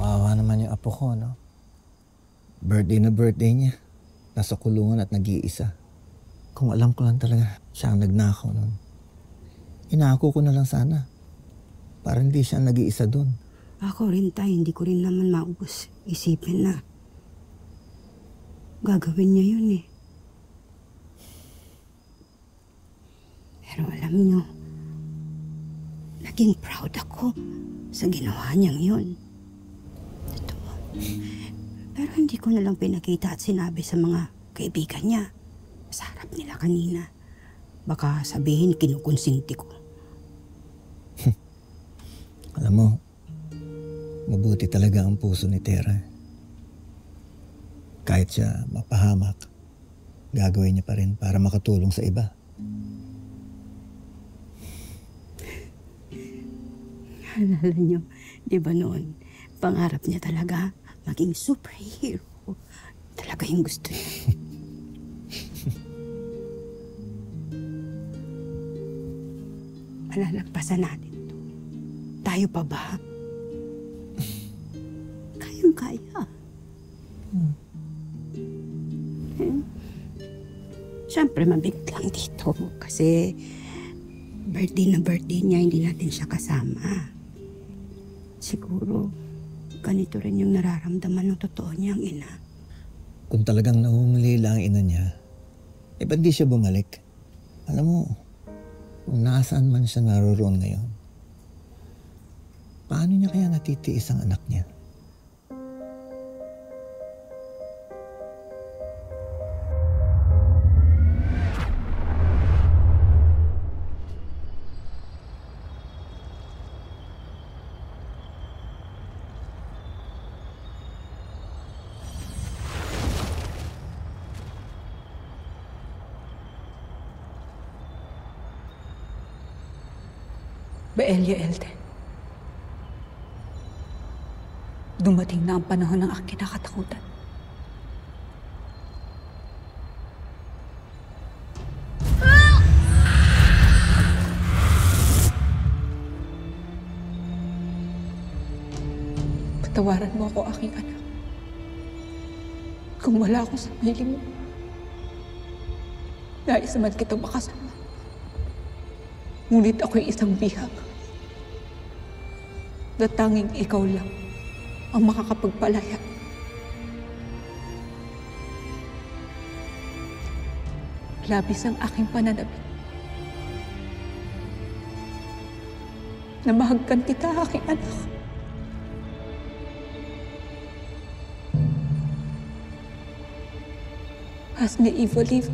Kawawa naman yung apo ko, no? Birthday na birthday niya. Nasa kulungan at nag-iisa. Kung alam ko lang talaga siya ang nagnakaw nun. Inako ko na lang sana. Para hindi siya nag-iisa dun. Ako rin tayo, hindi ko rin naman maubos. Isipin na. Gagawin niya yun eh. Pero alam niyo, naging proud ako sa ginawa niyang yun. Totoo. Pero hindi ko na lang pinakita at sinabi sa mga kaibigan niya. Sa harap nila kanina. Baka sabihin kinukonsinti ko. Alam mo, mabuti talaga ang puso ni Tera. Kahit siya mapahamak, gagawin niya pa rin para makatulong sa iba. Alala niyo, di ba noon, pangarap niya talaga maging superhero. Talaga yung gusto niya. Malalagpasan natin to. Tayo pa ba? Kayang-kaya. Siyempre, mabigat lang dito kasi birthday na birthday niya, hindi natin siya kasama. Siguro, ganito rin yung nararamdaman ng totoo niyang ina. Kung talagang nangungulila ang ina niya, ba't di siya bumalik? Alam mo, kung nasaan man siya naroroon ngayon, paano niya kaya natitiis ang anak niya? Baelya Elden. Dumating na ang panahon ng aking kinakatakutan. Patawaran mo ako, aking anak. Kung wala ako sa piling mo, nais naman kitang makasama. Ngunit ako'y isang bihag na tanging ikaw lang ang makakapagpalaya. Labis ang aking pananabik na mahagkan kita, aking anak. As naively